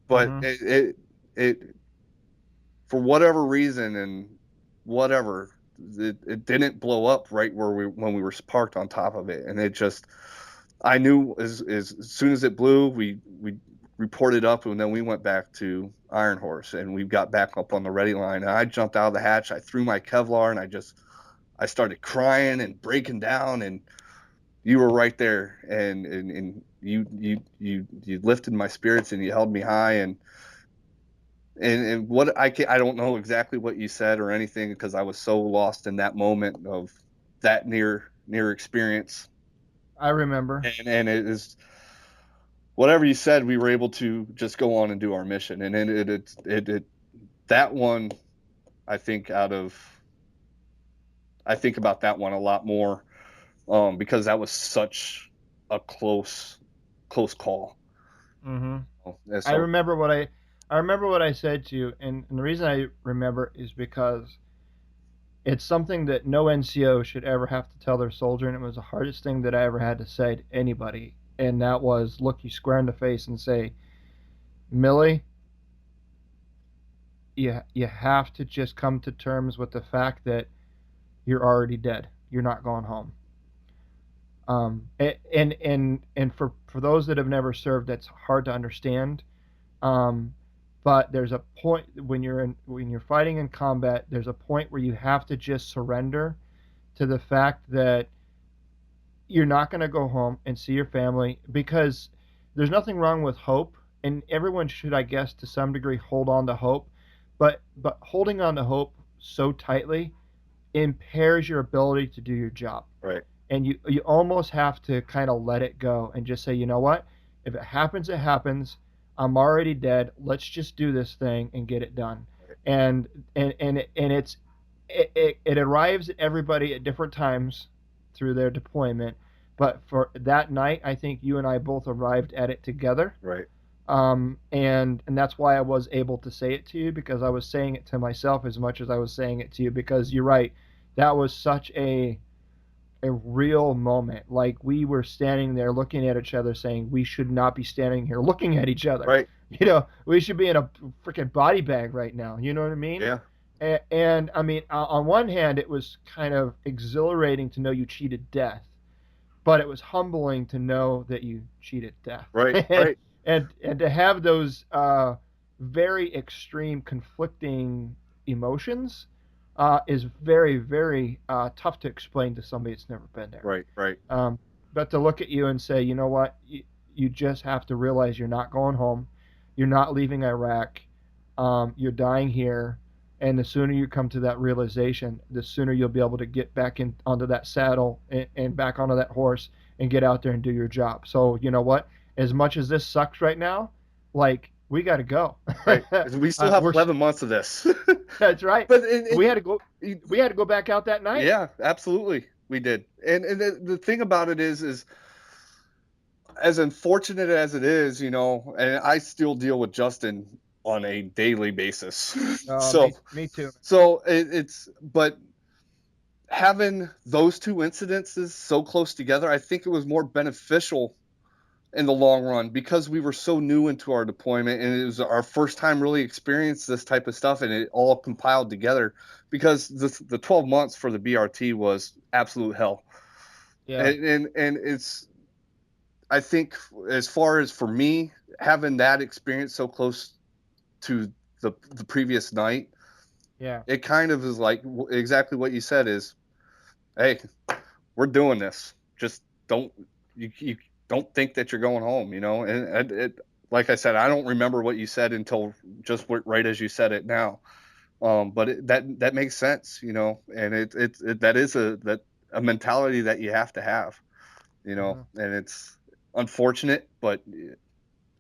Speaker 2: but it for whatever reason and whatever, it didn't blow up right when we were parked on top of it, and it just. I knew as soon as it blew, we reported up, and then we went back to Iron Horse, and we got back up on the ready line. And I jumped out of the hatch, I threw my Kevlar, and I started crying and breaking down, and you were right there, and you lifted my spirits and you held me high, and what I don't know exactly what you said or anything, because I was so lost in that moment of that near experience.
Speaker 1: I remember.
Speaker 2: And it is whatever you said, we were able to just go on and do our mission. And it that one, I think about that one a lot more, because that was such a close call.
Speaker 1: Mm-hmm.
Speaker 2: And
Speaker 1: I
Speaker 2: so,
Speaker 1: remember what I said to you, and the reason I remember is because it's something that no NCO should ever have to tell their soldier, and it was the hardest thing that I ever had to say to anybody, and that was look you square in the face and say, Millie, you have to just come to terms with the fact that you're already dead. You're not going home. And for those that have never served, that's hard to understand. Um, but there's a point when you're fighting in combat. There's a point where you have to just surrender to the fact that you're not going to go home and see your family because there's nothing wrong with hope, and everyone should, I guess, to some degree, hold on to hope. But holding on to hope so tightly impairs your ability to do your job,
Speaker 2: right,
Speaker 1: and you almost have to kind of let it go and just say, you know what, if it happens, it happens. I'm already dead. Let's just do this thing and get it done.
Speaker 2: right,
Speaker 1: And it arrives at everybody at different times through their deployment, but for that night I think you and I both arrived at it together.
Speaker 2: right,
Speaker 1: And that's why I was able to say it to you, because I was saying it to myself as much as I was saying it to you, because you're right, that was such a real moment. Like we were standing there looking at each other saying we should not be standing here looking at each other.
Speaker 2: right.
Speaker 1: We should be in a freaking body bag right now. You know what I mean?
Speaker 2: Yeah,
Speaker 1: And I mean, on one hand, it was kind of exhilarating to know you cheated death, but it was humbling to know that you cheated death.
Speaker 2: right,
Speaker 1: and,
Speaker 2: right,
Speaker 1: and to have those very extreme conflicting emotions is very, very tough to explain to somebody that's never been there.
Speaker 2: right, right,
Speaker 1: Um, but to look at you and say, you know what, you just have to realize you're not going home, you're not leaving Iraq, you're dying here, and the sooner you come to that realization, the sooner you'll be able to get back in onto that saddle and back onto that horse and get out there and do your job. So you know what? As much as this sucks right now, like we got to go.
Speaker 2: right. We still have
Speaker 1: We're
Speaker 2: 11 months of this.
Speaker 1: That's right.
Speaker 2: But
Speaker 1: We had to go. We had to go back out that night.
Speaker 2: yeah, absolutely, we did. And the thing about it is as unfortunate as it is, and I still deal with Justin on a daily basis. So
Speaker 1: Me too.
Speaker 2: so but having those two incidences so close together, I think it was more beneficial in the long run because we were so new into our deployment and it was our first time really experienced this type of stuff, and it all compiled together because the 12 months for the BRT was absolute hell.
Speaker 1: Yeah.
Speaker 2: And it's, I think, as far as for me, having that experience so close to the previous night,
Speaker 1: Yeah.
Speaker 2: it kind of is like exactly what you said is, hey, we're doing this. Just you don't think that you're going home, And like I said, I don't remember what you said until just right as you said it now. But that makes sense, And that is a mentality that you have to have, And it's unfortunate, but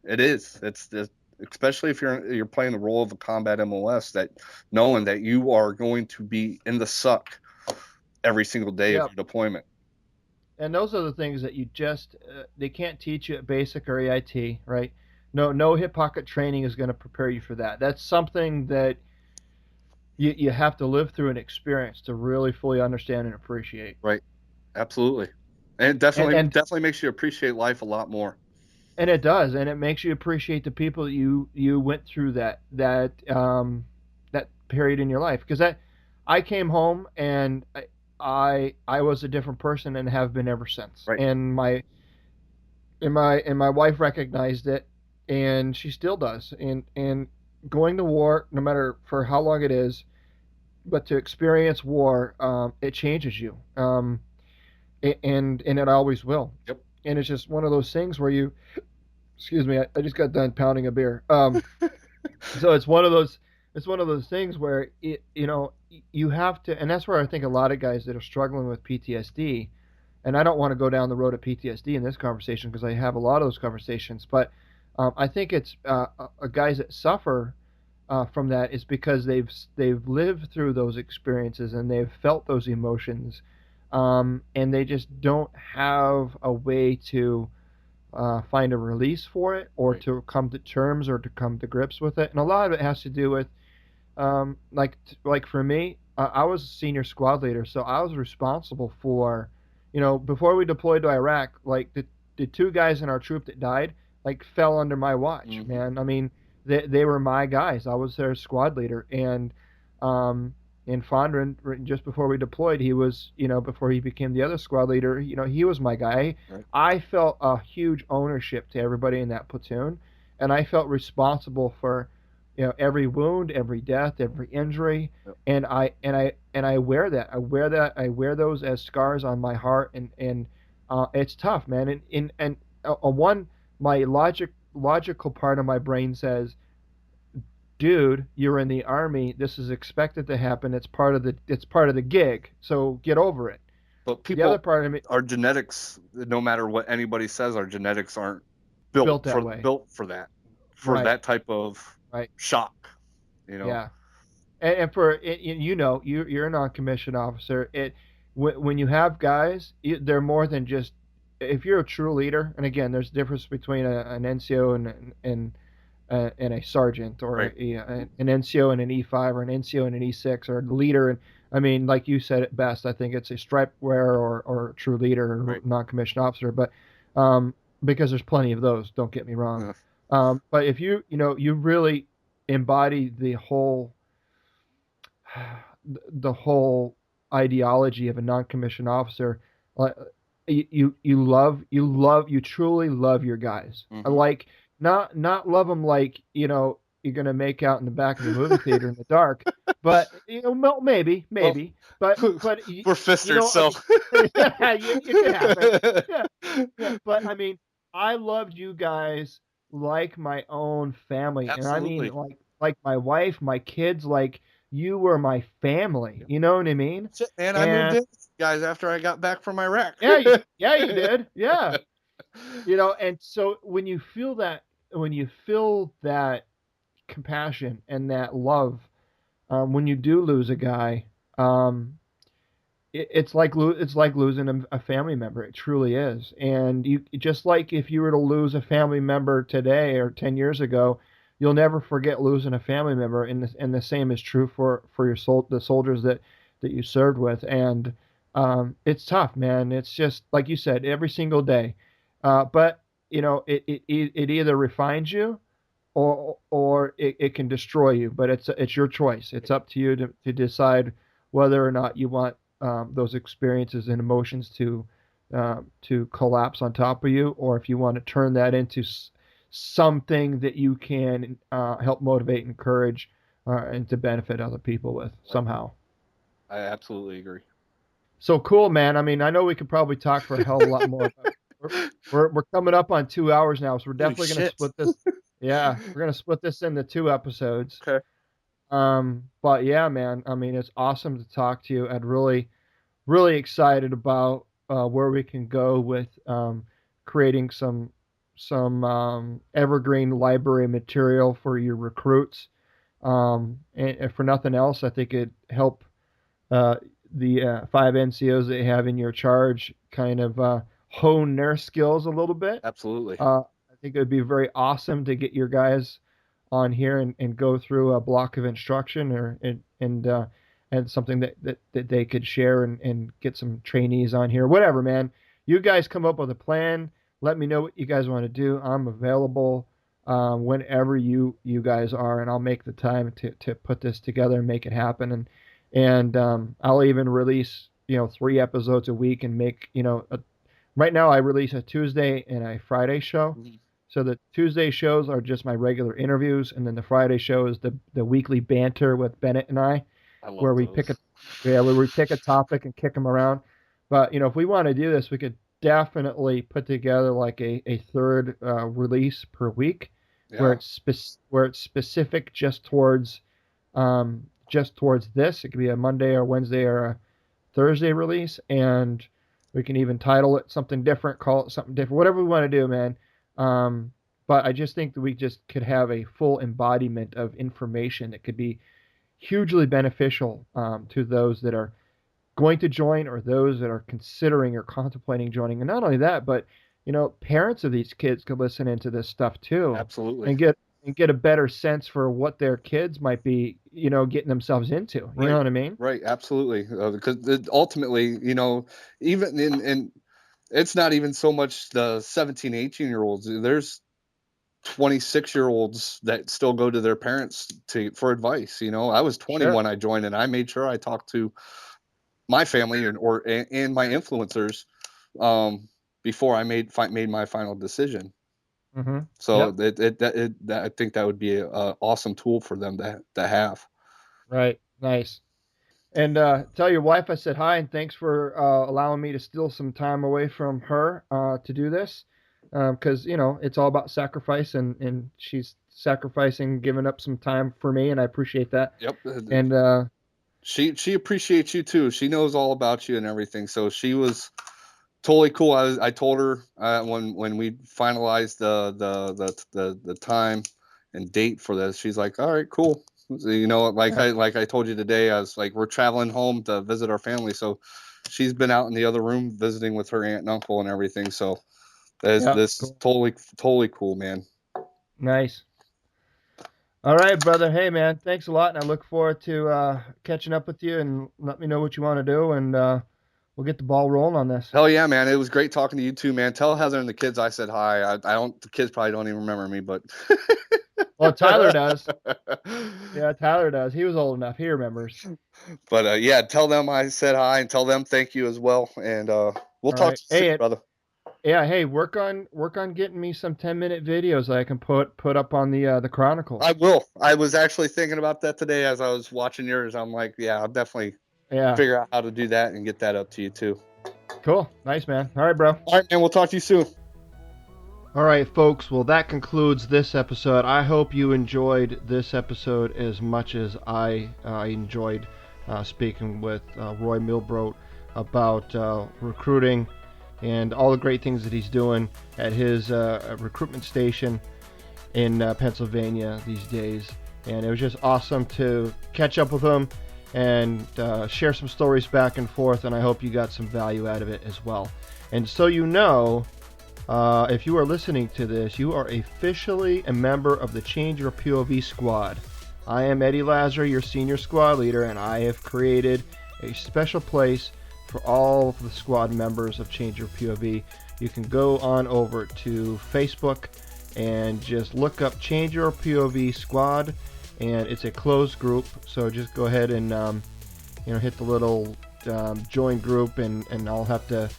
Speaker 2: it is. It's especially if you're playing the role of a combat MOS, that knowing that you are going to be in the suck every single day of your deployment.
Speaker 1: And those are the things that you just they can't teach you at basic or AIT, right? No hip pocket training is going to prepare you for that. That's something that you have to live through and experience to really fully understand and appreciate.
Speaker 2: Right. Absolutely. And it definitely makes you appreciate life a lot more.
Speaker 1: And it does, and it makes you appreciate the people that you went through that period in your life. Because I came home and I was a different person and have been ever since.
Speaker 2: Right.
Speaker 1: And my wife recognized it, and she still does. And going to war, no matter for how long it is, but to experience war, it changes you, and it always will.
Speaker 2: Yep.
Speaker 1: And it's just one of those things where you, excuse me, I just got done pounding a beer. So it's one of those things where you have to, and that's where I think a lot of guys that are struggling with PTSD, and I don't want to go down the road of PTSD in this conversation because I have a lot of those conversations, but I think it's guys that suffer from that is because they've lived through those experiences and they've felt those emotions, and they just don't have a way to find a release for it, or
Speaker 2: Right.
Speaker 1: to come to terms, or to come to grips with it. And a lot of it has to do with, like for me, I was a senior squad leader, so I was responsible for, before we deployed to Iraq, like the two guys in our troop that died, like fell under my watch,
Speaker 2: Hmm.
Speaker 1: man. I mean, they were my guys. I was their squad leader, and um, in Fondren, just before we deployed, he was, before he became the other squad leader, he was my guy.
Speaker 2: Right.
Speaker 1: I felt a huge ownership to everybody in that platoon, and I felt responsible for, every wound, every death, every injury,
Speaker 2: Yep.
Speaker 1: and I wear that. I wear those as scars on my heart, and it's tough, man. And one, my logical part of my brain says, dude, you're in the army. This is expected to happen. It's part of the gig. So get over it.
Speaker 2: But
Speaker 1: The other
Speaker 2: people,
Speaker 1: part of me
Speaker 2: our genetics, no matter what anybody says, our genetics aren't
Speaker 1: built that way.
Speaker 2: built for that, for
Speaker 1: Right.
Speaker 2: that type of
Speaker 1: Right.
Speaker 2: shock. You know.
Speaker 1: Yeah. And for it, you're a non-commissioned officer. When you have guys, they're more than just. If you're a true leader, and again, there's a difference between an NCO and a sergeant, or
Speaker 2: Right.
Speaker 1: an NCO and an E5, or an NCO and an E6, or a leader. And I mean, like you said it best, I think it's a stripe wearer, or a true leader, or
Speaker 2: Right.
Speaker 1: non-commissioned officer. But um, because there's plenty of those, don't get me wrong.
Speaker 2: Uh,
Speaker 1: But if you really embody the whole ideology of a non-commissioned officer. Like, you truly love your guys.
Speaker 2: mhm.
Speaker 1: Like, not love them like, you're gonna make out in the back of the movie theater in the dark, but maybe,
Speaker 2: Well,
Speaker 1: but
Speaker 2: we're fisters,
Speaker 1: I
Speaker 2: so
Speaker 1: mean, yeah, it could happen. Yeah, yeah, but I mean, I loved you guys like my own family, and I mean,
Speaker 2: absolutely.
Speaker 1: like my wife, my kids, like you were my family.
Speaker 2: Yeah.
Speaker 1: You know what I mean?
Speaker 2: That's it, man. I moved
Speaker 1: And
Speaker 2: in with you guys after I got back from Iraq.
Speaker 1: yeah, yeah, you did. Yeah, and so when you feel that compassion and that love, when you do lose a guy, um, it's like losing a family member. It truly is. And you just, like if you were to lose a family member today or 10 years ago, you'll never forget losing a family member. And the same is true for the soldiers that you served with. And it's tough, man. It's just like you said, every single day. But it either refines you, or it can destroy you. But it's your choice. It's up to you to decide whether or not you want those experiences and emotions to collapse on top of you, or if you want to turn that into something that you can help motivate, encourage, and to benefit other people with
Speaker 2: Right.
Speaker 1: somehow.
Speaker 2: I absolutely agree.
Speaker 1: So cool, man. I mean, I know we could probably talk for a hell of a lot more, but we're coming up on 2 hours now, so we're
Speaker 2: Holy
Speaker 1: definitely going to
Speaker 2: shit.
Speaker 1: split this. Yeah, we're going to split this into 2 episodes.
Speaker 2: Okay.
Speaker 1: But yeah, man. I mean, it's awesome to talk to you. I'd really excited about where we can go with creating some evergreen library material for your recruits. And for nothing else, I think it'd help uh, the 5 NCOs that you have in your charge kind of hone their skills a little bit.
Speaker 2: Absolutely.
Speaker 1: I think it would be very awesome to get your guys on here and go through a block of instruction, and something that they could share, and get some trainees on here. Whatever, man. You guys come up with a plan. Let me know what you guys want to do. I'm available whenever you guys are, and I'll make the time to put this together and make it happen. And I'll even release 3 episodes a week, and make right now I release a Tuesday and a Friday show.
Speaker 2: Mhm.
Speaker 1: So the Tuesday shows are just my regular interviews, and then the Friday show is the weekly banter with Bennett and I,
Speaker 2: I love
Speaker 1: where we pick
Speaker 2: those.
Speaker 1: a where we pick a topic and kick them around. But if we want to do this, we could definitely put together like a third release per week, where
Speaker 2: Yeah.
Speaker 1: it's specific just towards this. It could be a Monday or Wednesday or a Thursday release, and we can even title it something different, call it something different, whatever we want to do, man. Um, but I just think that we just could have a full embodiment of information that could be hugely beneficial to those that are going to join, or those that are considering or contemplating joining. And not only that, but parents of these kids could listen into this stuff too,
Speaker 2: Absolutely.
Speaker 1: and get a better sense for what their kids might be, getting themselves into. You know
Speaker 2: Right.
Speaker 1: what I mean?
Speaker 2: Right. Absolutely. Because ultimately, even in it's not even so much the 17, 18-year-olds. There's 26-year-olds that still go to their parents for advice. I was 20
Speaker 1: Sure.
Speaker 2: when I joined, and I made sure I talked to my family and my influencers um, before I made my final decision.
Speaker 1: Mm-hmm.
Speaker 2: So
Speaker 1: Yep.
Speaker 2: I think that would be an awesome tool for them to have.
Speaker 1: Right. Nice. And tell your wife I said hi and thanks for allowing me to steal some time away from her to do this. Because, it's all about sacrifice, and she's sacrificing, giving up some time for me, and I appreciate that.
Speaker 2: Yep.
Speaker 1: And
Speaker 2: She appreciates you too. She knows all about you and everything. So she was totally cool. I told her when we finalized the time and date for this, she's like, "All right, cool." So,
Speaker 1: yeah,
Speaker 2: like I told you today, I was like, we're traveling home to visit our family, so she's been out in the other room visiting with her aunt and uncle and everything. So
Speaker 1: yeah,
Speaker 2: this is
Speaker 1: cool.
Speaker 2: totally cool, man.
Speaker 1: Nice. All right, brother. Hey, man, thanks a lot, and I look forward to catching up with you, and let me know what you want to do, and we'll get the ball rolling on this.
Speaker 2: Hell yeah, man! It was great talking to you too, man. Tell Heather and the kids I said hi. I don't. The kids probably don't even remember me, but
Speaker 1: Well, Tyler does. Yeah, Tyler does. He was old enough. He remembers.
Speaker 2: But yeah, tell them I said hi and tell them thank you as well. And we'll
Speaker 1: All
Speaker 2: talk
Speaker 1: right.
Speaker 2: to you soon,
Speaker 1: Hey,
Speaker 2: brother.
Speaker 1: yeah, hey, work on getting me some 10-minute videos that I can put up on the
Speaker 2: I
Speaker 1: Chronicles.
Speaker 2: will. I was actually thinking about that today as I was watching yours. I'm like, yeah, I'll definitely
Speaker 1: Yeah.
Speaker 2: figure out how to do that and get that up to you too.
Speaker 1: Cool. Nice, man. All right, bro.
Speaker 2: All right, man. We'll talk to you soon.
Speaker 1: All right, folks. Well, that concludes this episode. I hope you enjoyed this episode as much as I enjoyed speaking with Roy Milbrodt about recruiting and all the great things that he's doing at his recruitment station in Pennsylvania these days. And it was just awesome to catch up with him and share some stories back and forth. And I hope you got some value out of it as well. And so if you are listening to this, you are officially a member of the Change Your POV squad. I am Eddie Lazar, your senior squad leader, and I have created a special place for all of the squad members of Change Your POV. You can go on over to Facebook and just look up Change Your POV squad, and it's a closed group. So just go ahead and hit the little join group, and I'll have to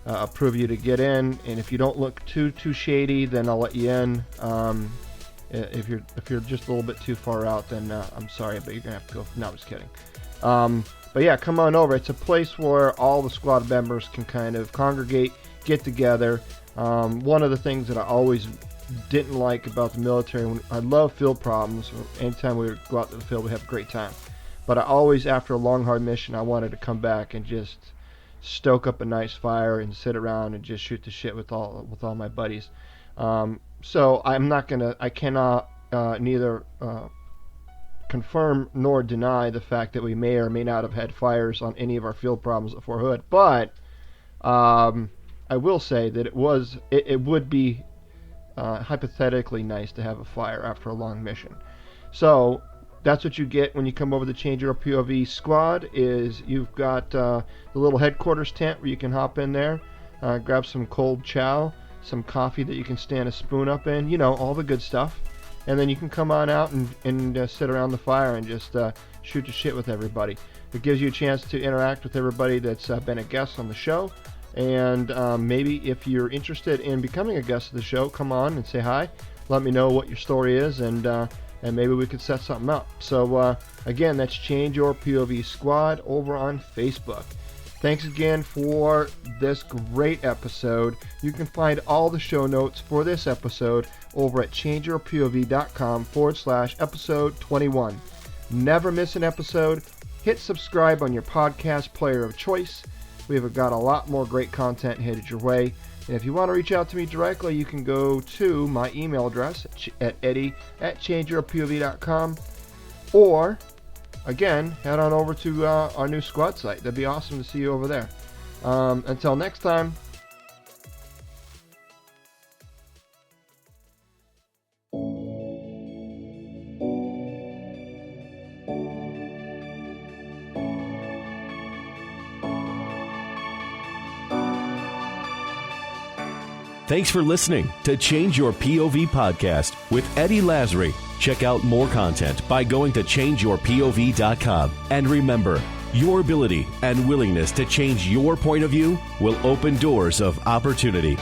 Speaker 1: approve you to get in. And if you don't look too shady, then I'll let you in. If you're just a little bit too far out, then I'm sorry, but you're gonna have to go. No, I'm just kidding. But yeah, come on over. It's a place where all the squad members can kind of congregate, get together. One of the things that I always didn't like about the military, I love field problems. Anytime we would go out to the field, we have a great time. But I always, after a long, hard mission, I wanted to come back and just stoke up a nice fire and sit around and just shoot the shit with all my buddies. So I cannot neither confirm nor deny the fact that we may or may not have had fires on any of our field problems at Fort Hood. But I will say that it would be hypothetically nice to have a fire after a long mission. So that's what you get when you come over to Change Your POV squad. Is you've got the little headquarters tent where you can hop in there, grab some cold chow, some coffee that you can stand a spoon up in, all the good stuff. And then you can come on out and sit around the fire and just shoot the shit with everybody. It gives you a chance to interact with everybody that's been a guest on the show. And maybe if you're interested in becoming a guest of the show, come on and say hi. Let me know what your story is, and maybe we could set something up. So again, that's Change Your POV Squad over on Facebook. Thanks again for this great episode. You can find all the show notes for this episode over at changeyourpov.com/episode 21. Never miss an episode. Hit subscribe on your podcast player of choice. We've got a lot more great content headed your way. And if you want to reach out to me directly, you can go to my email address at eddie@changeyourpov.com, or again, head on over to our new squad site. That'd be awesome to see you over there. Until next time.
Speaker 3: Thanks for listening to Change Your POV podcast with Eddie Lazary. Check out more content by going to changeyourpov.com. And remember, your ability and willingness to change your point of view will open doors of opportunity.